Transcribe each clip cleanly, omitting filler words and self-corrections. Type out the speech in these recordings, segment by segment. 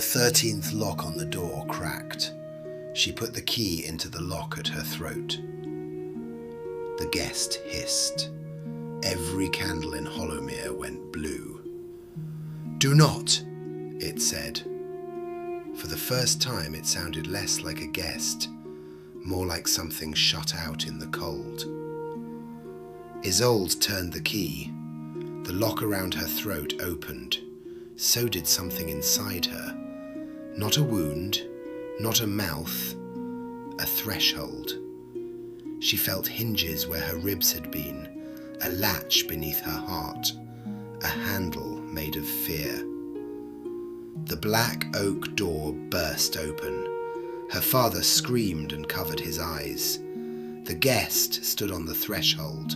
13th lock on the door cracked. She put the key into the lock at her throat. The guest hissed. Every candle in Hollowmere went blue. "Do not," it said. For the first time it sounded less like a guest, more like something shut out in the cold. Isolde turned the key. The lock around her throat opened. So did something inside her. Not a wound, not a mouth, a threshold. She felt hinges where her ribs had been, a latch beneath her heart, a handle made of fear. The black oak door burst open. Her father screamed and covered his eyes. The guest stood on the threshold.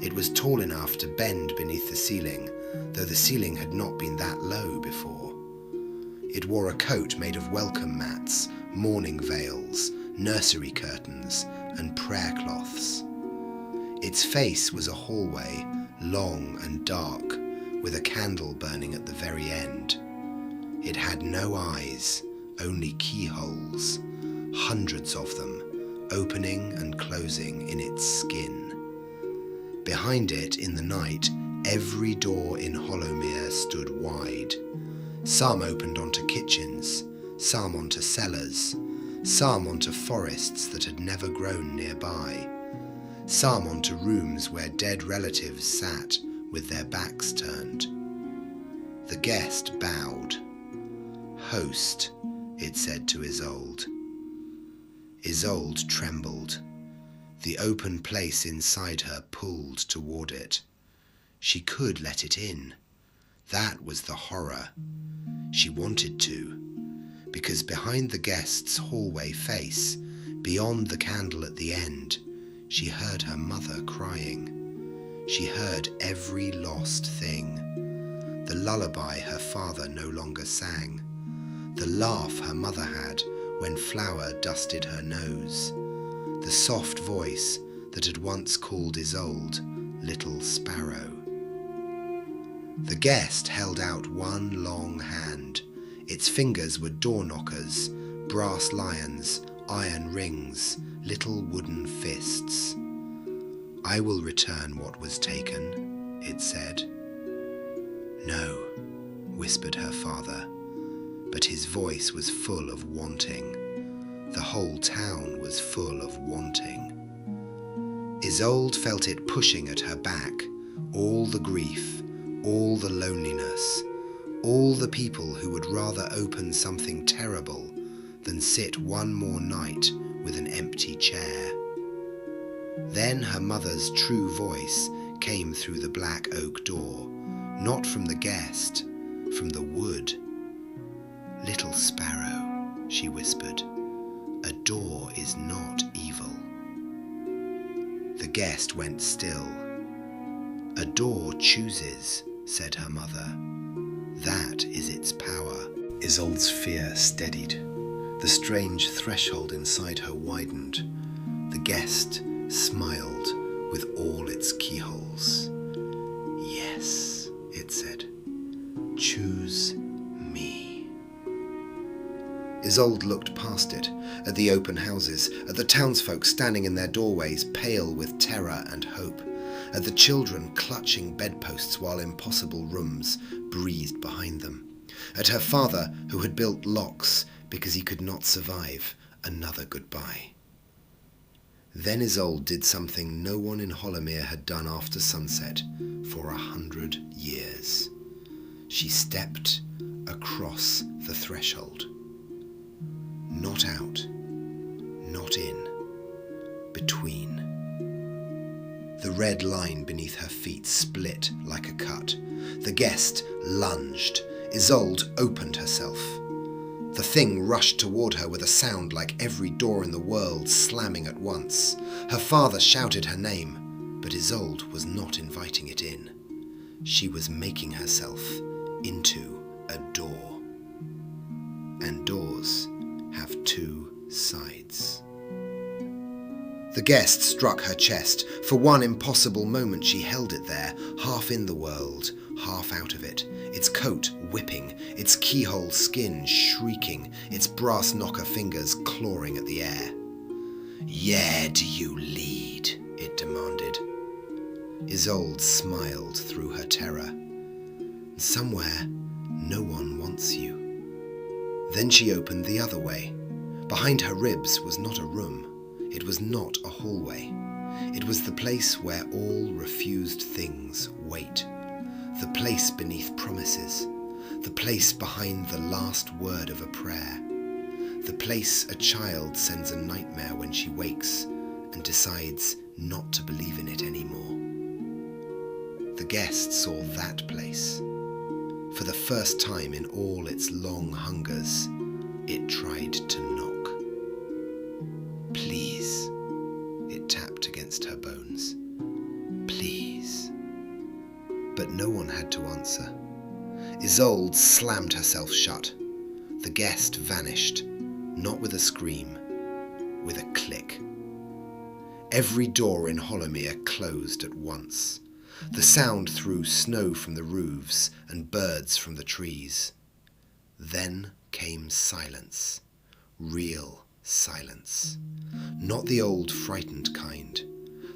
It was tall enough to bend beneath the ceiling, though the ceiling had not been that low before. It wore a coat made of welcome mats, mourning veils, nursery curtains, and prayer cloths. Its face was a hallway, long and dark, with a candle burning at the very end. It had no eyes, only keyholes, hundreds of them, opening and closing in its skin. Behind it, in the night, every door in Hollowmere stood wide. Some opened onto kitchens, some onto cellars, some onto forests that had never grown nearby, some onto rooms where dead relatives sat with their backs turned. The guest bowed. "Host," it said to Isolde. Isolde trembled. The open place inside her pulled toward it. She could let it in. That was the horror. She wanted to, because behind the guest's hallway face, beyond the candle at the end, she heard her mother crying. She heard every lost thing. The lullaby her father no longer sang. The laugh her mother had when flour dusted her nose. The soft voice that had once called Isolde Little Sparrow. The guest held out one long hand. Its fingers were door knockers, brass lions, iron rings, little wooden fists. "I will return what was taken," it said. "No," whispered her father, but his voice was full of wanting. The whole town was full of wanting. Isolde felt it pushing at her back, all the grief, all the loneliness, all the people who would rather open something terrible than sit one more night with an empty chair. Then her mother's true voice came through the black oak door, not from the guest, from the wood. "Little sparrow," she whispered, "a door is not evil." The guest went still. "A door chooses," said her mother. "That is its power." Isolde's fear steadied. The strange threshold inside her widened. The guest smiled with all its keyholes. "Yes," it said, "choose me." Isolde looked past it, at the open houses, at the townsfolk standing in their doorways, pale with terror and hope, at the children clutching bedposts while impossible rooms breathed behind them, at her father who had built locks because he could not survive another goodbye. Then Isolde did something no one in Hollowmere had done after sunset for 100 years. She stepped across the threshold. Not out, not in, between. The red line beneath her feet split like a cut. The guest lunged. Isolde opened herself. The thing rushed toward her with a sound like every door in the world slamming at once. Her father shouted her name, but Isolde was not inviting it in. She was making herself into a door. And doors have two sides. The guest struck her chest. For one impossible moment she held it there, half in the world, half out of it. its coat whipping, its keyhole skin shrieking, its brass knocker fingers clawing at the air. "Yeah, do you lead?" it demanded. Isolde smiled through her terror. "Somewhere, no one wants you." Then she opened the other way. Behind her ribs was not a room. It was not a hallway. It was the place where all refused things wait. The place beneath promises. The place behind the last word of a prayer. The place a child sends a nightmare when she wakes and decides not to believe in it anymore. The guest saw that place. For the first time in all its long hungers, it tried to knock. "Please," it tapped against her bones. "Please." But no one had to answer. Isolde slammed herself shut. The guest vanished, not with a scream, with a click. Every door in Hollowmere closed at once. The sound threw snow from the roofs and birds from the trees. Then came silence, real silence. Not the old frightened kind,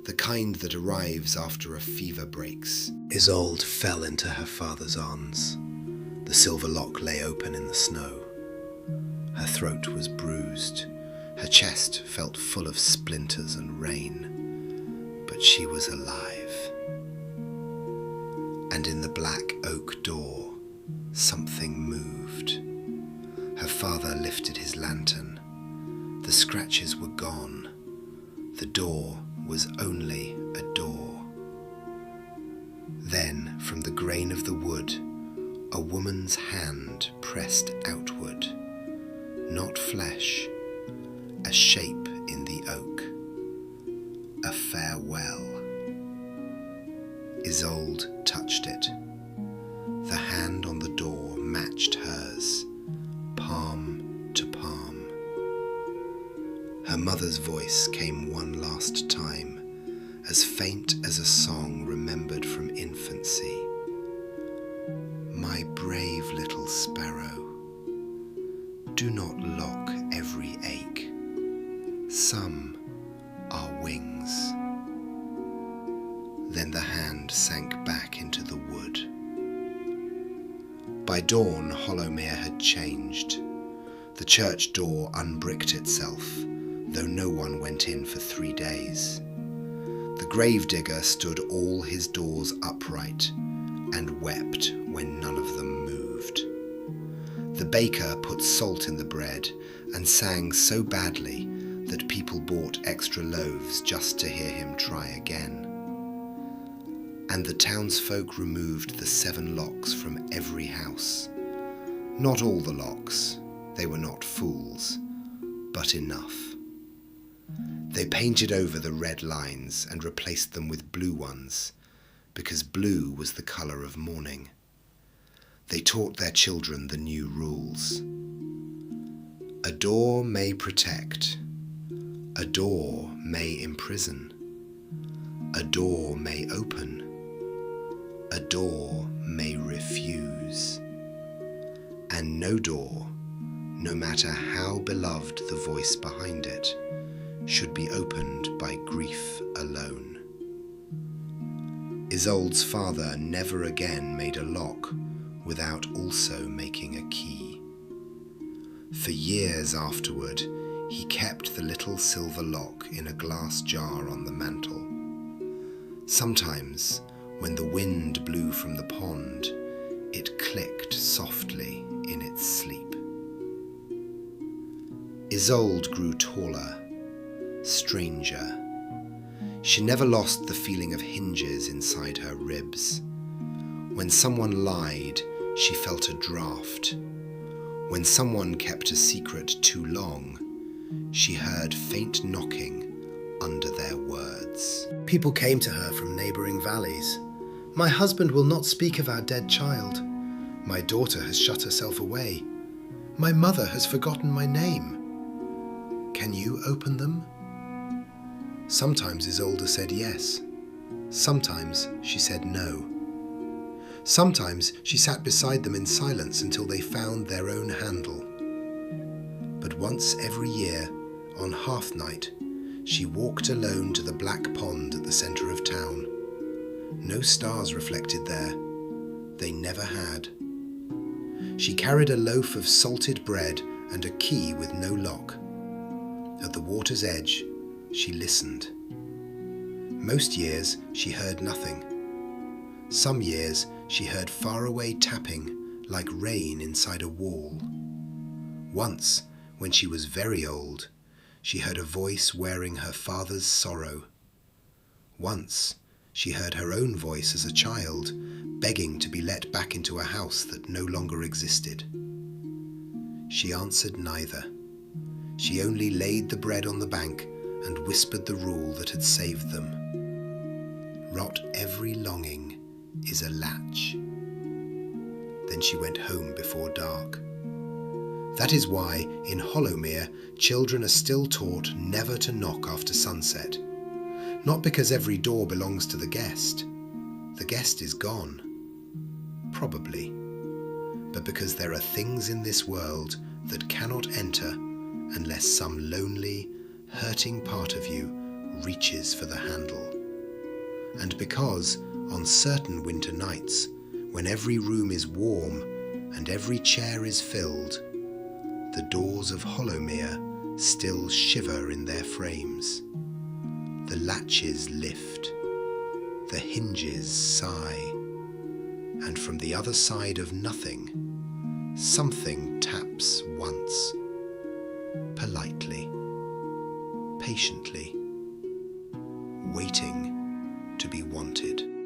the kind that arrives after a fever breaks. Isolde fell into her father's arms. The silver lock lay open in the snow. Her throat was bruised. Her chest felt full of splinters and rain. But she was alive. And in the black oak door, something moved. Her father lifted his lantern. The scratches were gone. The door was only a door. Then, from the grain of the wood, a woman's hand pressed outward. Not flesh, a shape in the oak. A farewell. Isolde touched it. The hand on the door matched hers, palm to palm. Her mother's voice came one last time, as faint as a song remembered from infancy. "My brave little sparrow, do not lock every ache. Some are wings." Then the hand sank back into the wood. By dawn, Hollowmere had changed. The church door unbricked itself, though no one went in for 3 days. The gravedigger stood all his doors upright and wept when none of them moved. The baker put salt in the bread and sang so badly that people bought extra loaves just to hear him try again. And the townsfolk removed the 7 locks from every house. Not all the locks, they were not fools, but enough. They painted over the red lines and replaced them with blue ones, because blue was the colour of mourning. They taught their children the new rules. A door may protect, a door may imprison, a door may open, a door may refuse. And no door, no matter how beloved the voice behind it, should be opened by grief alone. Isolde's father never again made a lock without also making a key. For years afterward, he kept the little silver lock in a glass jar on the mantel. Sometimes, when the wind blew from the pond, it clicked softly in its sleep. Isolde grew taller, stranger. She never lost the feeling of hinges inside her ribs. When someone lied, she felt a draft. When someone kept a secret too long, she heard faint knocking under their words. People came to her from neighbouring valleys. "My husband will not speak of our dead child. My daughter has shut herself away. My mother has forgotten my name. Can you open them?" Sometimes Isolde said yes. Sometimes she said no. Sometimes she sat beside them in silence until they found their own handle. But once every year, on Half Night, she walked alone to the black pond at the centre of town. No stars reflected there. They never had. She carried a loaf of salted bread and a key with no lock. At the water's edge, she listened. Most years she heard nothing. Some years she heard faraway tapping like rain inside a wall. Once, when she was very old, she heard a voice wearing her father's sorrow. Once she heard her own voice as a child, begging to be let back into a house that no longer existed. She answered neither. She only laid the bread on the bank and whispered the rule that had saved them. Rot every longing is a latch. Then she went home before dark. That is why in Hollowmere children are still taught never to knock after sunset. Not because every door belongs to the guest. The guest is gone. Probably. But because there are things in this world that cannot enter unless some lonely, hurting part of you reaches for the handle. And because on certain winter nights, when every room is warm and every chair is filled, the doors of Hollowmere still shiver in their frames. The latches lift, the hinges sigh, and from the other side of nothing, something taps once, politely, patiently, waiting to be wanted.